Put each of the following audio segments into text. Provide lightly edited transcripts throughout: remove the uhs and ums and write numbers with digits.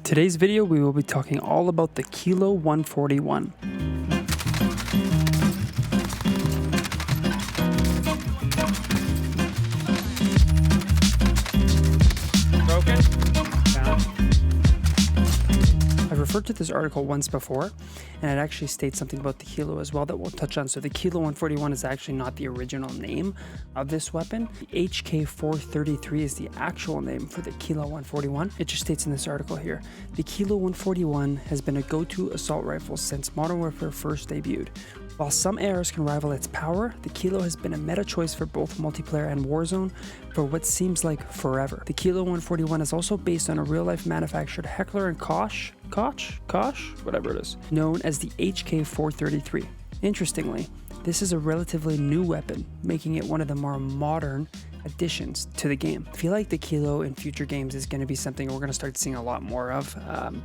Today's video, we will be talking all about the Kilo 141. Broken? Down. I've referred to this article once before, and it actually states something about the Kilo as well that we'll touch on. So the Kilo 141 is actually not the original name of this weapon. The HK433 is the actual name for the Kilo 141. It just states in this article here, the Kilo 141 has been a go-to assault rifle since Modern Warfare first debuted. While some ARs can rival its power, the Kilo has been a meta choice for both multiplayer and Warzone for what seems like forever. The Kilo 141 is also based on a real-life manufactured Heckler & Koch, whatever it is, known as the HK433. Interestingly, this is a relatively new weapon, making it one of the more modern additions to the game. I feel like the Kilo in future games is going to be something we're going to start seeing a lot more of,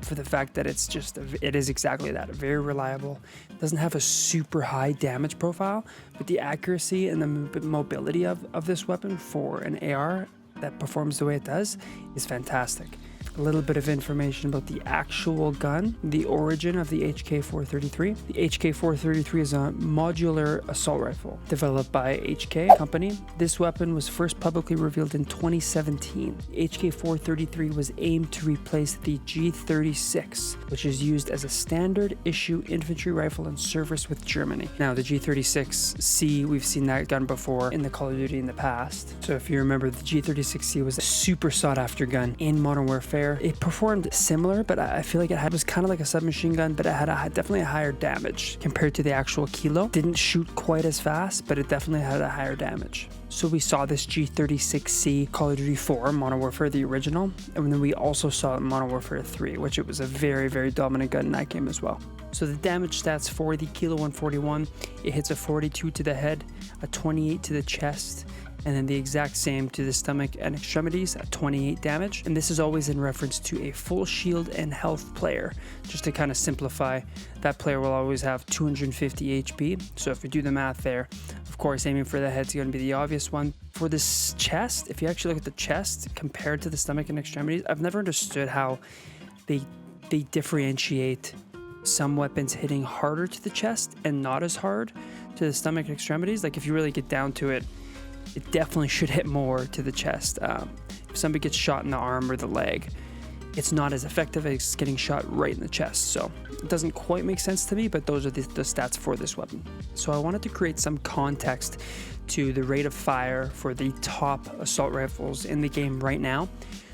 for the fact that it is exactly that, very reliable. It doesn't have a super high damage profile, but the accuracy and the mobility of this weapon for an AR that performs the way it does is fantastic. A little bit of information about the actual gun, the origin of the HK433. The HK433 is a modular assault rifle developed by HK Company. This weapon was first publicly revealed in 2017. The HK433 was aimed to replace the G36, which is used as a standard issue infantry rifle in service with Germany. Now, the G36C, we've seen that gun before in the Call of Duty in the past. So if you remember, the G36C was a super sought after gun in Modern Warfare. It performed similar, but I feel like it was kind of like a submachine gun, but it had definitely a higher damage compared to the actual Kilo. Didn't shoot quite as fast, but it definitely had a higher damage. So we saw this G36C Call of Duty 4, Modern Warfare, the original, and then we also saw it in Modern Warfare 3, which it was a very, very dominant gun in that game as well. So the damage stats for the Kilo 141, it hits a 42 to the head, a 28 to the chest, and then the exact same to the stomach and extremities at 28 damage. And this is always in reference to a full shield and health player. Just to kind of simplify, that player will always have 250 HP. So if we do the math there, of course, aiming for the head is going to be the obvious one. For this chest, if you actually look at the chest compared to the stomach and extremities, I've never understood how they differentiate some weapons hitting harder to the chest and not as hard to the stomach and extremities. Like if you really get down to it, it definitely should hit more to the chest. If somebody gets shot in the arm or the leg, it's not as effective as getting shot right in the chest. So it doesn't quite make sense to me, but those are the stats for this weapon. So I wanted to create some context to the rate of fire for the top assault rifles in the game right now.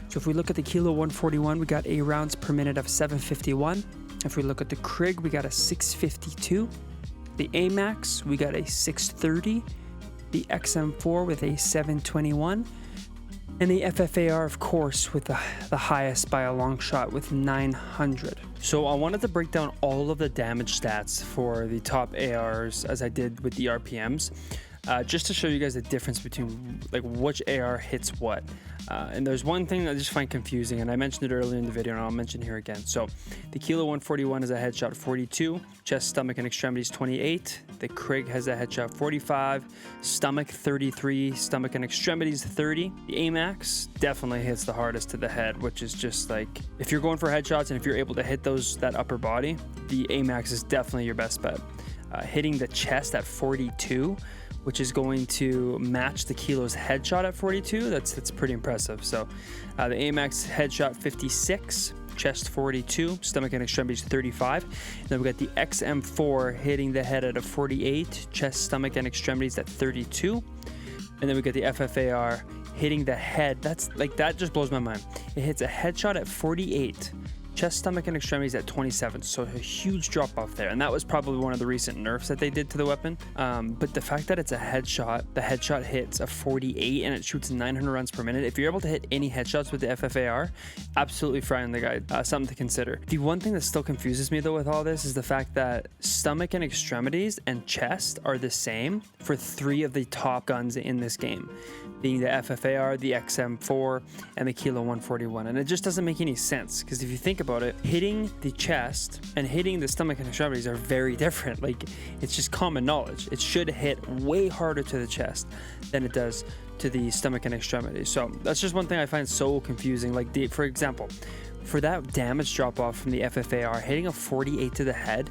So if we look at the Kilo 141, we got A rounds per minute of 751. If we look at the Krig, we got a 652. The AMAX, we got a 630. The XM4 with a 721, and the FFAR, of course, with the highest by a long shot with 900. So I wanted to break down all of the damage stats for the top ARs as I did with the RPMs, just to show you guys the difference between like which AR hits what. And there's one thing that I just find confusing, and I mentioned it earlier in the video and I'll mention here again. So the Kilo 141 is a headshot 42, chest, stomach, and extremities 28. The Krig has a headshot 45, stomach 33, stomach and extremities 30. The AMAX definitely hits the hardest to the head, which is just like, if you're going for headshots and if you're able to hit that upper body, the AMAX is definitely your best bet. Hitting the chest at 42, which is going to match the Kilo's headshot at 42. That's pretty impressive. So the AMAX headshot 56, chest 42, stomach and extremities 35. And then we got the XM4 hitting the head at a 48, chest, stomach, and extremities at 32. And then we got the FFAR hitting the head. That just blows my mind. It hits a headshot at 48. Chest, stomach, and extremities at 27, so a huge drop off there, and that was probably one of the recent nerfs that they did to the weapon. But the fact that it's a headshot, the headshot hits a 48 and it shoots 900 rounds per minute. If you're able to hit any headshots with the FFAR, absolutely frying the guy. Something to consider. The one thing that still confuses me though with all this is the fact that stomach and extremities and chest are the same for 3 of the top guns in this game, being the FFAR, the XM4, and the Kilo 141. And it just doesn't make any sense, because if you think about it, hitting the chest and hitting the stomach and extremities are very different. Like, it's just common knowledge. It should hit way harder to the chest than it does to the stomach and extremities. So that's just one thing I find so confusing. Like, for example, for that damage drop off from the FFAR, hitting a 48 to the head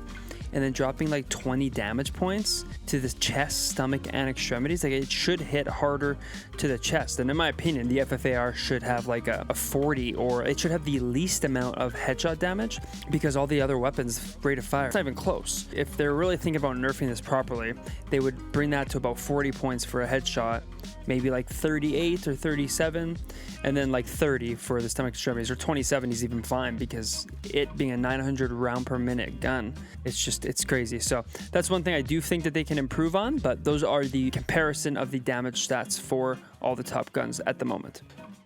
and then dropping like 20 damage points to the chest, stomach, and extremities, like it should hit harder to the chest. And in my opinion, the FFAR should have like a 40, or it should have the least amount of headshot damage, because all the other weapons rate of fire, it's not even close. If they're really thinking about nerfing this properly, they would bring that to about 40 points for a headshot, maybe like 38 or 37, and then like 30 for the stomach extremities, or 27 is even fine, because it being a 900 round per minute gun, it's crazy. So that's one thing I do think that they can improve on, but those are the comparison of the damage stats for all the top guns at the moment.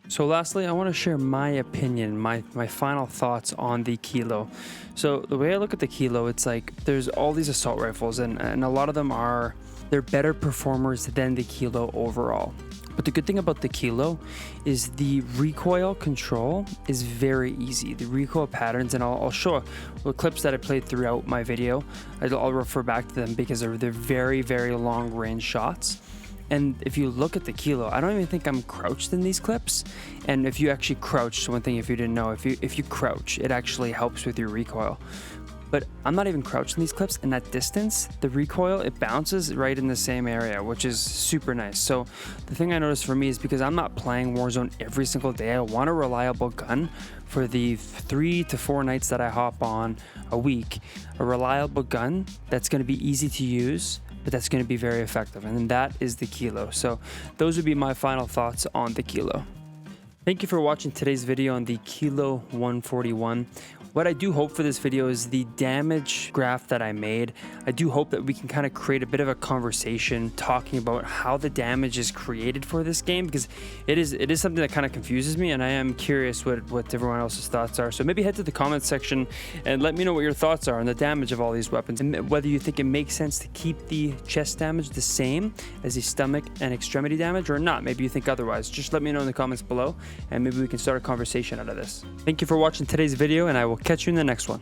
So lastly, I want to share my opinion, my final thoughts on the Kilo. So the way I look at the Kilo, it's like there's all these assault rifles, and a lot of them they're better performers than the Kilo overall. But the good thing about the Kilo is the recoil control is very easy. The recoil patterns, and I'll show the clips that I played throughout my video. I'll refer back to them because they're very, very long range shots. And if you look at the Kilo, I don't even think I'm crouched in these clips. And if you actually crouch, so one thing if you didn't know, if you crouch, it actually helps with your recoil. But I'm not even crouched in these clips, and that distance, the recoil, it bounces right in the same area, which is super nice. So the thing I noticed for me is, because I'm not playing Warzone every single day, I want a reliable gun for the 3 to 4 nights that I hop on a week. A reliable gun that's going to be easy to use, but that's going to be very effective, and that is the Kilo. So those would be my final thoughts on the Kilo. Thank you for watching today's video on the Kilo 141. What I do hope for this video is the damage graph that I made. I do hope that we can kind of create a bit of a conversation talking about how the damage is created for this game, because it is something that kind of confuses me, and I am curious what everyone else's thoughts are. So maybe head to the comments section and let me know what your thoughts are on the damage of all these weapons, and whether you think it makes sense to keep the chest damage the same as the stomach and extremity damage or not. Maybe you think otherwise. Just let me know in the comments below, and maybe we can start a conversation out of this. Thank you for watching today's video, and I will catch you in the next one.